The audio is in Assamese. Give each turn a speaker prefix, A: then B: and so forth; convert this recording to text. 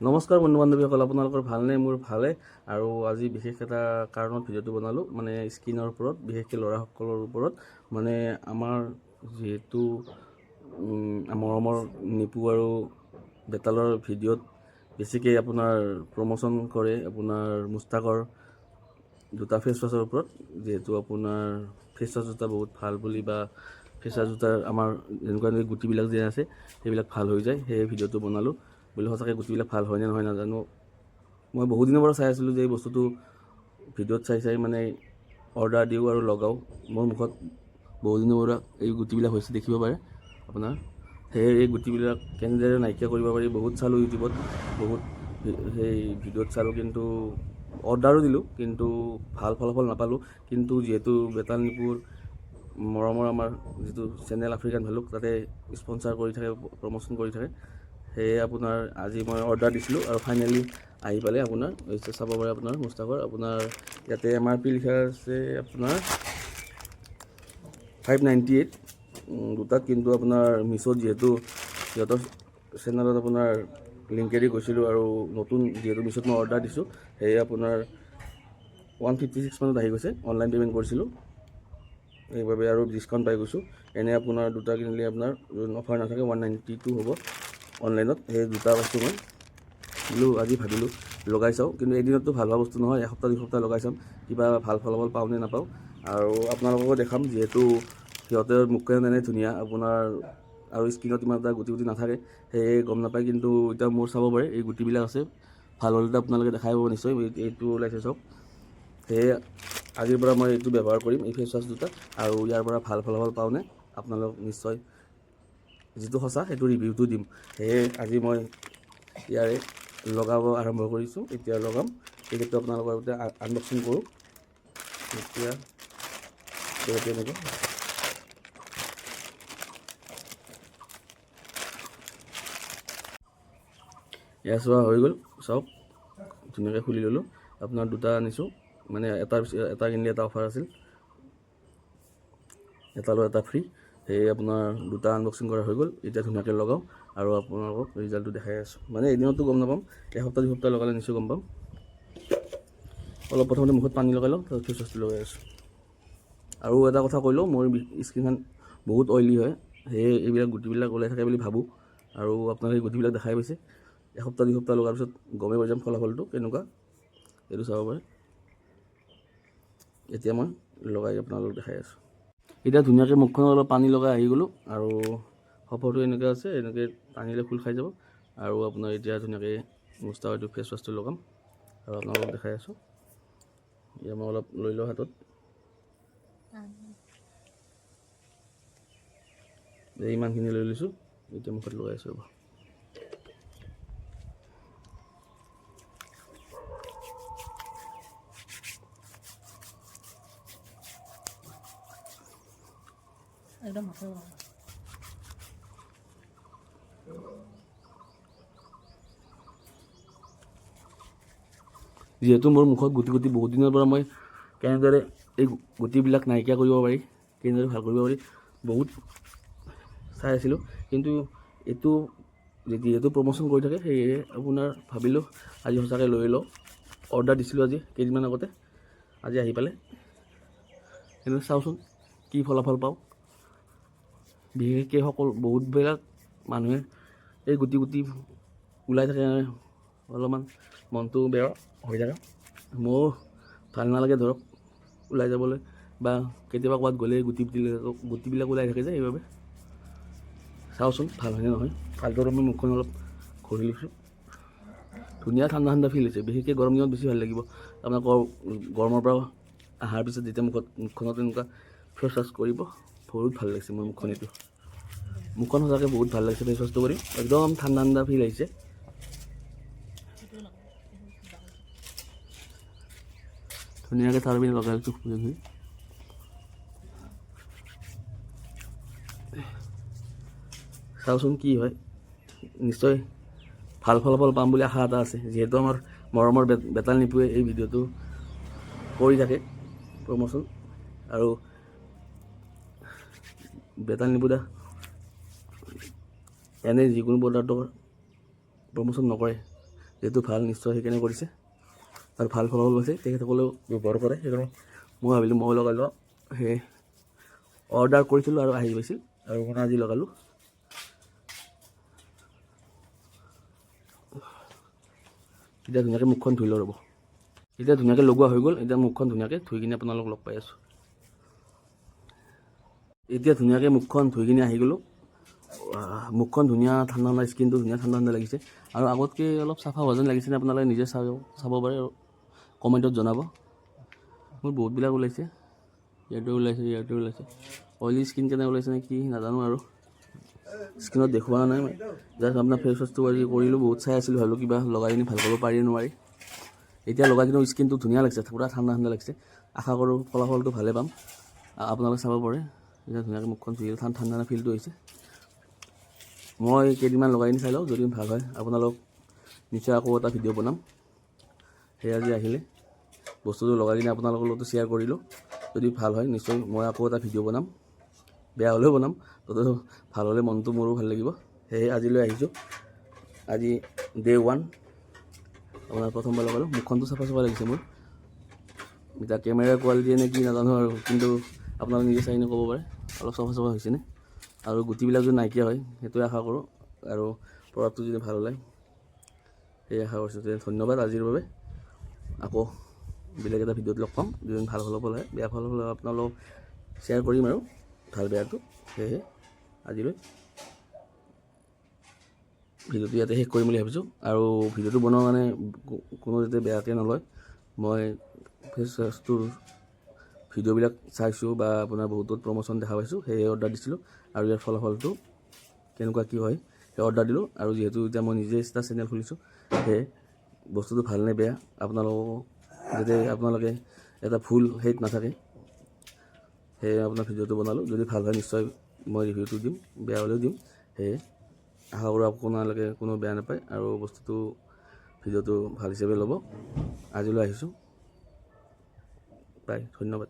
A: নমস্কাৰ বন্ধু বান্ধৱীসকল, আপোনালোকৰ ভালনে? মোৰ ভালে। আৰু আজি বিশেষ এটা কাৰণত ভিডিঅ'টো বনালোঁ, মানে স্কিনৰ ওপৰত, বিশেষকৈ ল'ৰাসকলৰ ওপৰত। মানে আমাৰ যিহেতু মৰমৰ নিপু আৰু বেতালৰ ভিডিঅ'ত বেছিকৈ আপোনাৰ প্ৰমোশ্যন কৰে আপোনাৰ মুস্তাকৰ দুটা ফেচ ৱাছৰ ওপৰত। যিহেতু আপোনাৰ ফেচ ৱাছ দুটা বহুত ভাল বুলি, বা ফেচ ৱাছ দুটাৰ আমাৰ যেনেকুৱা গুটিবিলাক যে আছে সেইবিলাক ভাল হৈ যায়, সেয়ে ভিডিঅ'টো বনালোঁ। বোলে সঁচাকৈ গুটিবিলাক ভাল হয়নে নহয় নাজানো। মই বহুত দিনৰ পৰা চাই আছিলোঁ যে এই বস্তুটো ভিডিঅ'ত চাই মানে অৰ্ডাৰ দিওঁ আৰু লগাওঁ। মোৰ মুখত বহুত দিনৰ পৰা এই গুটিবিলাক হৈছে, দেখিব পাৰে আপোনাৰ। সেয়ে এই গুটিবিলাক কেনেদৰে নাইকিয়া কৰিব পাৰি বহুত চালোঁ ইউটিউবত, বহুত সেই ভিডিঅ'ত চালোঁ, কিন্তু অৰ্ডাৰো দিলোঁ, কিন্তু ভাল ফলাফল নাপালোঁ। কিন্তু যিহেতু বেতাল নিপুৰ মৰমৰ আমাৰ যিটো চেনেল আফ্ৰিকান ভালুক, তাতে স্পনচাৰ কৰি থাকে, প্ৰমোশ্যন কৰি থাকে, সেয়ে আপোনাৰ আজি মই অৰ্ডাৰ দিছিলোঁ আৰু ফাইনেলি আহি পালে। আপোনাৰ চাব পাৰে আপোনাৰ মুস্তাকৰ, আপোনাৰ ইয়াতে MRP লিখা আছে আপোনাৰ 598 দুটাত। কিন্তু আপোনাৰ মিছত যিহেতু সিহঁতৰ চেনেলত আপোনাৰ লিংকেদি গৈছিলোঁ আৰু নতুন যিহেতু মিছত মই অৰ্ডাৰ দিছোঁ, সেয়ে আপোনাৰ 156 মানত আহি গৈছে। অনলাইন পে'মেণ্ট কৰিছিলোঁ, সেইবাবে আৰু ডিছকাউণ্ট পাই গৈছোঁ। এনে আপোনাৰ দুটা কিনিলে আপোনাৰ অফাৰ নাথাকে, 192 হ'ব অনলাইনত। সেই দুটা বস্তু মই আজি ভাবিলোঁ লগাই চাওঁ, কিন্তু এদিনতো ভাল হোৱা বস্তু নহয়, এসপ্তাহ দুসপ্তাহ লগাই চাম কিবা ভাল ফলাফল পাওঁ নে নাপাওঁ। আৰু আপোনালোককো দেখাম, যিহেতু সিহঁতৰ মুখখন এনে ধুনীয়া আপোনাৰ, আৰু স্কিনত ইমান এটা গুটি নাথাকে, সেয়ে গম নাপায়। কিন্তু এতিয়া মোৰ চাব পাৰে এই গুটিবিলাক আছে, ভাল হ'লে আপোনালোকে দেখাই পাব নিশ্চয়। এইটো ওলাইছে চাওক। সেয়ে আজিৰ পৰা মই এইটো ব্যৱহাৰ কৰিম, এই ফেচ ৱাছ দুটা, আৰু ইয়াৰ পৰা ভাল ফলাফল পাওঁনে আপোনালোক নিশ্চয় যিটো সঁচা সেইটো ৰিভিউটো দিম। সেয়ে আজি মই ইয়াৰে লগাব আৰম্ভ কৰিছোঁ, এতিয়া লগাম। সেইটো আপোনালোকৰ আগতে আনবক্সিং কৰোঁ। এতিয়া এনেকৈ এয়া চোৱা হৈ গ'ল, চাওক ধুনীয়াকৈ খুলি ল'লোঁ। আপোনাৰ দুটা আনিছোঁ, মানে এটা কিনিলে এটা অফাৰ আছিল, এটা লৈ এটা ফ্ৰী। সেয়ে আপোনাৰ দুটা আনবক্সিং কৰা হৈ গ'ল। এতিয়া ধুনীয়াকৈ লগাওঁ আৰু আপোনালোকক ৰিজাল্টটো দেখাই আছোঁ। মানে এদিনতো গম নাপাম, এসপ্তাহ দুসপ্তাহ লগালে নিশ্চয় গম পাম। অলপ প্ৰথমতে মুখত পানী লগাই লওঁ, তাৰপিছত ফেচ ৱাছটো লগাই আছোঁ। আৰু এটা কথা কৈ লওঁ, মোৰ স্কিনখন বহুত অইলি হয়, সেয়ে এইবিলাক গুটিবিলাক ওলাই থাকে বুলি ভাবোঁ। আৰু আপোনালোকে এই গুটিবিলাক দেখাই পাইছে, এসপ্তাহ দুসপ্তাহ লগাৰ পিছত গমেই পাই যাম ফলাফলটো কেনেকুৱা, এইটো চাব পাৰে। এতিয়া মই লগাই আপোনালোকক দেখাই আছোঁ। এতিয়া ধুনীয়াকৈ মুখখনত অলপ পানী লগাই আহি গ'লোঁ, আৰু সফৰটো এনেকৈ আছে, এনেকৈ টানিলে খোল খাই যাব। আৰু আপোনাৰ এতিয়া ধুনীয়াকৈ মুস্তাকৰ এইটো ফেচ ৱাছটো লগাম আৰু আপোনালোকক দেখাই আছোঁ। এতিয়া মই অলপ লৈ লওঁ হাতত, ইমানখিনি লৈ লৈছোঁ। এতিয়া মুখত লগাই আছোঁ ৰ'ব।
B: একদম
A: যিহেতু মোৰ মুখত গুটি বহুত দিনৰ পৰা মই কেনেদৰে এই গুটিবিলাক নাইকিয়া কৰিব পাৰি, কেনেদৰে ভাল কৰিব পাৰি বহুত চাই আছিলোঁ। কিন্তু এইটো যিহেতু প্ৰমোশ্যন কৰি থাকে, সেয়ে আপোনাৰ ভাবিলোঁ আজি সঁচাকৈ লৈ লওঁ। অৰ্ডাৰ দিছিলোঁ আজি কেইদিনমান আগতে, আজি আহি পালে। কিন্তু চাওঁচোন কি ফলাফল পাওঁ। বিশেষকৈ বহুতবিলাক মানুহে এই গুটি ওলাই থাকে, অলপমান মনটো বেয়া হৈ থাকে। মোৰ ভাল নালাগে ধৰক ওলাই যাবলৈ, বা কেতিয়াবা ক'ৰবাত গ'লে গুটিবিলাক ওলাই থাকে যে, সেইবাবে চাওঁচোন ভাল হয়নে নহয়। ভালদৰে মই মুখখন অলপ ঘঁহি লৈছোঁ, ধুনীয়া ঠাণ্ডা ঠাণ্ডা ফিল হৈছে। বিশেষকৈ গৰম দিনত বেছি ভাল লাগিব। আপোনাৰ গৰমৰ পৰা অহাৰ পিছত যেতিয়া মুখখনত এনেকুৱা ফেচ ৱাছ কৰিব, বহুত ভাল লাগিছে মোৰ মুখখন। মুখখন সঁচাকৈ বহুত ভাল লাগিছে ফেচ ৱাছটো কৰি, একদম ঠাণ্ডা ঠাণ্ডা ফিল আহিছে। ধুনীয়াকৈ তাৰ পিনে লগাই লৈছোঁ খুলি। চাওঁচোন কি হয়, নিশ্চয় ভাল ফলাফল পাম বুলি আশা এটা আছে। যিহেতু আমাৰ মৰমৰ বেতাল নিপুৱে এই ভিডিঅ'টো কৰি থাকে প্ৰমোশ্যন, আৰু বেতাল নিপু দা এনে যিকোনো প্ৰডাক্টৰ প্ৰমোশ্যন নকৰে, যিহেতু ভাল নিশ্চয় সেইকাৰণে কৰিছে আৰু ভাল ফলাফল পাইছে, তেখেতসকলেও ব্যৱহাৰ কৰে। সেইকাৰণে মই ভাবিলোঁ মই লগাই লওঁ। সেই অৰ্ডাৰ কৰিছিলোঁ আৰু আহি পাইছিল আৰু মানে আজি লগালোঁ। এতিয়া ধুনীয়াকৈ মুখখন ধুই লওঁ ৰ'ব। এতিয়া ধুনীয়াকৈ লগোৱা হৈ গ'ল। এতিয়া মুখখন ধুনীয়াকৈ ধুই কিনে আপোনালোকক লগ পাই আছোঁ। এতিয়া ধুনীয়াকৈ মুখখন ধুই কিনে আহি গ'লোঁ। মুখখন ধুনীয়া ঠাণ্ডা ঠাণ্ডা, স্কিনটো ধুনীয়া ঠাণ্ডা ঠাণ্ডা লাগিছে আৰু আগতকৈ অলপ চাফা হোৱা যেন লাগিছেনে আপোনালোকে নিজে চাব পাৰে আৰু কমেণ্টত জনাব। মোৰ বহুতবিলাক ওলাইছে, ইয়াতে ওলাইছে, ইয়াতে ওলাইছে। অইলি স্কিন কেনে ওলাইছে নে কি নাজানো আৰু স্কিনত দেখুওৱা নাই মই। জাষ্ট আপোনাৰ ফেচ ৱাছটো আজি কৰিলোঁ, বহুত চাই আছিলোঁ, ভাবিলোঁ কিবা লগাই কিনি ভাল কৰিব পাৰি নোৱাৰি। এতিয়া লগাই কিনে স্কিনটো ধুনীয়া লাগিছে, পূৰা ঠাণ্ডা ঠাণ্ডা লাগিছে। আশা কৰোঁ ফলাফলটো ভালে পাম। আপোনালোকে চাব পাৰে। এতিয়া ধুনীয়াকৈ মুখখন ধুই ঠাণ্ডা ঠাণ্ডা ফিলটো হৈছে। মই কেইদিনমান লগাই কিনি চাই লওঁ, যদি ভাল হয় আপোনালোক নিশ্চয় আকৌ এটা ভিডিঅ' বনাম। সেই আজি আহিলে বস্তুটো লগাই কিনে আপোনালোকৰ লগতো শ্বেয়াৰ কৰিলোঁ। যদি ভাল হয় নিশ্চয় মই আকৌ এটা ভিডিঅ' বনাম, বেয়া হ'লেও বনাম, তথাপিও ভাল হ'লে মনটো মোৰো ভাল লাগিব। সেয়ে আজিলৈ আহিছোঁ। আজি ডে 1 আপোনাৰ প্ৰথমবাৰ লগালোঁ। মুখখনটো চাফা চাফা লাগিছে মোৰ। এতিয়া কেমেৰাৰ কোৱালিটিয়ে নে কি নাজানো আৰু, কিন্তু আপোনালোকে নিজে চাই কিনে ক'ব পাৰে অলপ চাফা চাফা হৈছেনে। আৰু গুটিবিলাক যদি নাইকিয়া হয় সেইটোৱে আশা কৰোঁ, আৰু প্ৰডাক্টটো যদি ভাল ওলায় সেই আশা কৰিছোঁ। ধন্যবাদ আজিৰ বাবে। আকৌ বেলেগ এটা ভিডিঅ'ত লগ পাম। যদি ভাল ফলাফল হয়, বেয়া ফলাফল হয় আপোনালোকক শ্বেয়াৰ কৰিম আৰু ভাল বেয়াটো। সেয়েহে আজিলৈ ভিডিঅ'টো ইয়াতে শেষ কৰিম বুলি ভাবিছোঁ। আৰু ভিডিঅ'টো বনোৱাৰ কাৰণে কোনো যাতে বেয়াকৈ নলয়। মই ফেচ ৱাছটোৰ ভিডিঅ'বিলাক চাইছোঁ বা আপোনাৰ বহুতত প্ৰমোশ্যন দেখা পাইছোঁ, সেয়ে অৰ্ডাৰ দিছিলোঁ। আৰু ইয়াৰ ফলাফলটো কেনেকুৱা কি হয় সেই অৰ্ডাৰ দিলোঁ। আৰু যিহেতু এতিয়া মই নিজে এটা চেনেল খুলিছোঁ, সেয়ে বস্তুটো ভাল নে বেয়া যাতে আপোনালোকে এটা ভুল হেৰিত নাথাকে, সেয়ে আপোনাৰ ভিডিঅ'টো বনালোঁ। যদি ভাল হয় নিশ্চয় মই ৰিভিউটো দিম, বেয়া হ'লেও দিম। সেয়ে আশা কৰোঁ আপোনালোকে কোনো বেয়া নাপায় আৰু বস্তুটো ভিডিঅ'টো ভাল হিচাপে ল'ব। আজিলৈ আহিছোঁ, বাই, ধন্যবাদ।